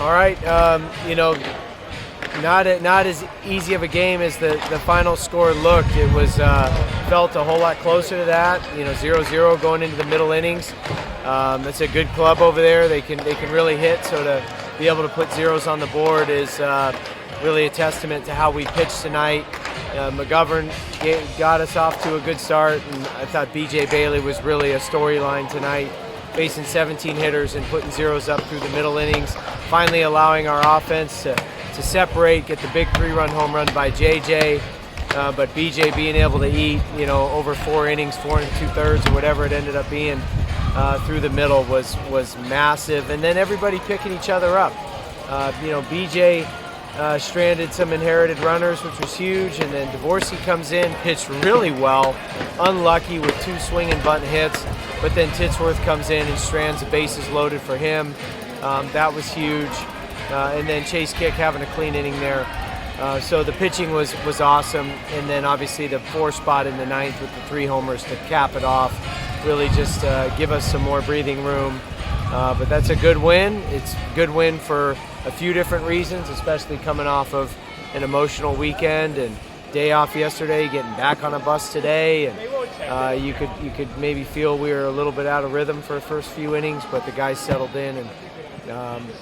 All right, not as easy of a game as the final score looked. It was felt a whole lot closer to that. 0-0 going into the middle innings. It's a good club over there. They can really hit. So to be able to put zeros on the board is really a testament to how we pitched tonight. McGovern got us off to a good start, and I thought BJ Bailey was really a storyline tonight, facing 17 hitters and putting zeros up through the middle innings, finally allowing our offense to separate, get the big 3-run home run by JJ, but BJ being able to eat, over 4 innings, 4 2/3 or whatever it ended up being through the middle was massive, and then everybody picking each other up. BJ stranded some inherited runners, which was huge, and then Dvorsky comes in, pitched really well, unlucky with 2 swing and bunt hits, but then Titsworth comes in and strands the bases loaded for him. That was huge. And then Chase Kick having a clean inning there. So the pitching was awesome. And then obviously the 4 spot in the 9th with the 3 homers to cap it off. Really just give us some more breathing room. But that's a good win. It's a good win for a few different reasons, especially coming off of an emotional weekend and day off yesterday, getting back on a bus today. And you could maybe feel we were a little bit out of rhythm for the first few innings, but the guys settled in and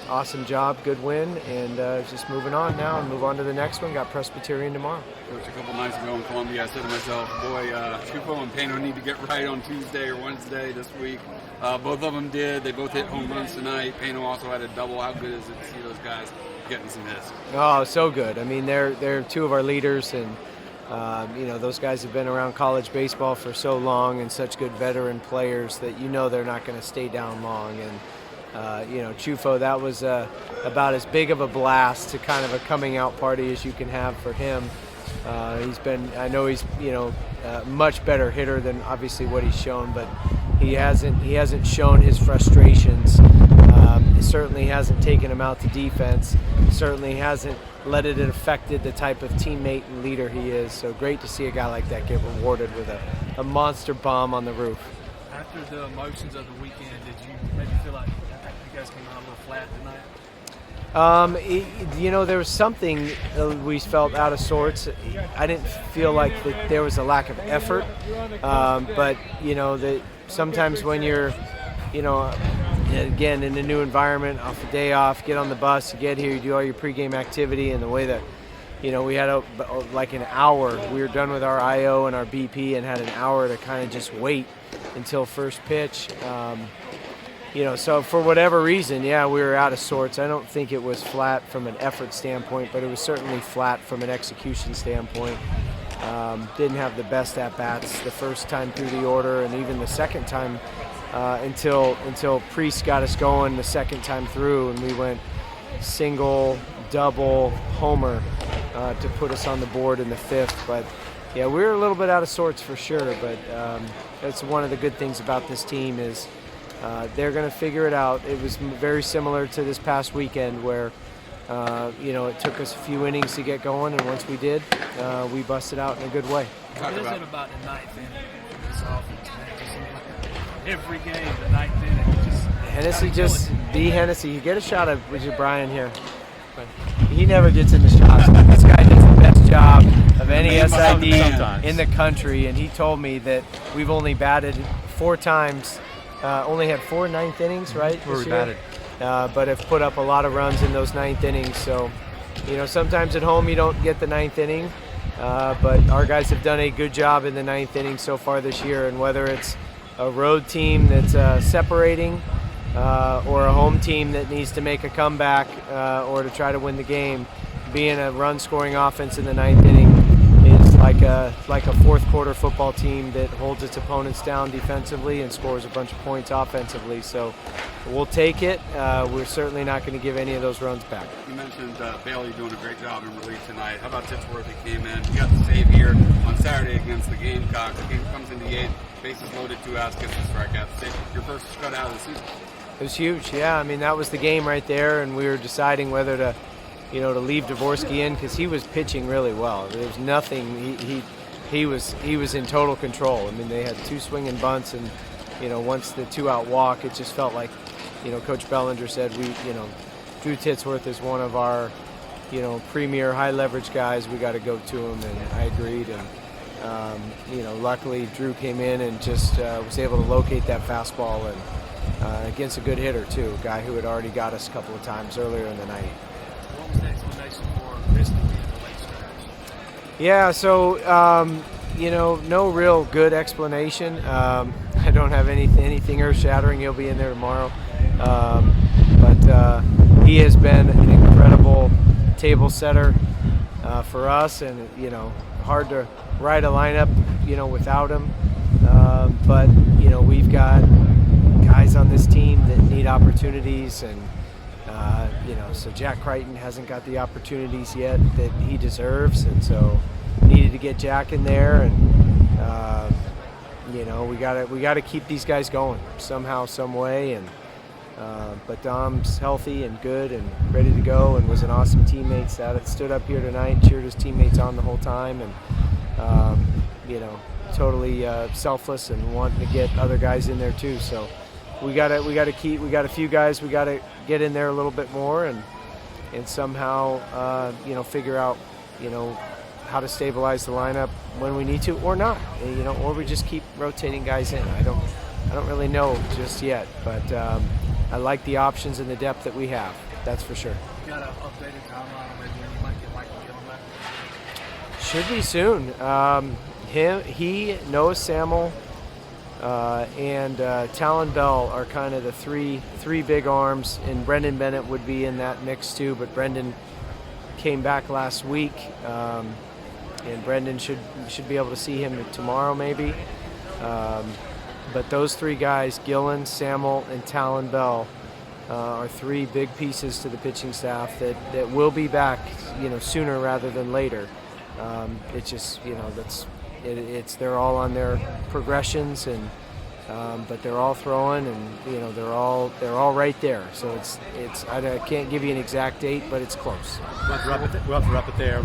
awesome job, good win, and just moving on now and move on to the next one. Got Presbyterian tomorrow. Coach, a couple nights ago in Columbia, I said to myself, boy, Chupo and Pano need to get right on Tuesday or Wednesday this week. Both of them did. They both hit home runs tonight. Pano also had a double. How good is it to see those guys getting some hits? Oh, so good. I mean, they're 2 of our leaders, and those guys have been around college baseball for so long and such good veteran players that they're not going to stay down long. And Chufo, that was about as big of a blast to kind of a coming out party as you can have for him. I know he's a much better hitter than obviously what he's shown, but he hasn't shown his frustrations. He certainly hasn't taken him out to defense. Certainly hasn't let it affected the type of teammate and leader he is. So great to see a guy like that get rewarded with a monster bomb on the roof. After the emotions of the weekend, did you maybe feel like you guys came out a little flat tonight? There was something we felt out of sorts. I didn't feel like that there was a lack of effort, but that sometimes when you're, again in a new environment, off a day off, get on the bus, you get here, you do all your pregame activity, and the way that we had like an hour. We were done with our IO and our BP and had an hour to kind of just wait until first pitch. So for whatever reason, we were out of sorts. I don't think it was flat from an effort standpoint, but it was certainly flat from an execution standpoint. Didn't have the best at-bats the first time through the order, and even the second time until Priest got us going the second time through, and we went single, double, homer to put us on the board in the 5th. But we were a little bit out of sorts for sure, but that's one of the good things about this team is they're going to figure it out. It was very similar to this past weekend where, it took us a few innings to get going, and once we did, we busted out in a good way. What is it about the 9th inning for this offense, man? Just seems like every game, the 9th inning, Hennessy, you get a shot of Brian here. But he never gets in the shots. This guy does the best job of any SID in the country, and he told me that we've only batted 4 times. Only had 4 9th innings, right? Where we batted. But have put up a lot of runs in those 9th innings. So, sometimes at home you don't get the 9th inning, but our guys have done a good job in the 9th inning so far this year. And whether it's a road team that's separating or a home team that needs to make a comeback or to try to win the game, being a run-scoring offense in the 9th inning is like a fourth quarter football team that holds its opponents down defensively and scores a bunch of points offensively. So we'll take it. We're certainly not going to give any of those runs back. You mentioned Bailey doing a great job in relief tonight. How about Titsworth? He came in. He got the save here on Saturday against the Gamecocks. The game comes in the 8th, bases loaded, 2 outs, gets the strikeout. Your first shutout of the season. It was huge. Yeah, I mean that was the game right there, and we were deciding whether to leave Dvorsky in because he was pitching really well. There was nothing. He was in total control. I mean, they had 2 swinging bunts, and once the 2-out walk, it just felt like, Coach Bellinger said Drew Titsworth is one of our, premier high leverage guys. We got to go to him, and I agreed. And luckily Drew came in and just was able to locate that fastball, and against a good hitter too, a guy who had already got us a couple of times earlier in the night. What was the explanation for this to be in the late stretch? Yeah, so no real good explanation. I don't have anything earth-shattering. He'll be in there tomorrow, but he has been an incredible table setter for us, and hard to ride a lineup without him. But we've got guys on this team that need opportunities, and so Jack Crichton hasn't got the opportunities yet that he deserves, and so needed to get Jack in there, and we gotta keep these guys going somehow, some way, and but Dom's healthy and good and ready to go, and was an awesome teammate. Stood up here tonight, cheered his teammates on the whole time, and totally selfless and wanting to get other guys in there too. So we got a few guys we got to get in there a little bit more, and somehow figure out how to stabilize the lineup when we need to, or not, or we just keep rotating guys in. I don't really know just yet, but I like the options and the depth that we have. That's for sure. You got an updated timeline on when you might get Michael Gillum back? Should be soon. He, Noah Samuel, and Talon Bell are kind of the three big arms, and Brendan Bennett would be in that mix too. But Brendan came back last week, and Brendan should be able to see him tomorrow maybe. But those three guys, Gillen, Samuel, and Talon Bell, are three big pieces to the pitching staff that will be back, sooner rather than later. It's just, they're all on their progressions, and but they're all throwing, and they're all right there. So it's I can't give you an exact date, but it's close. We'll have to wrap it there.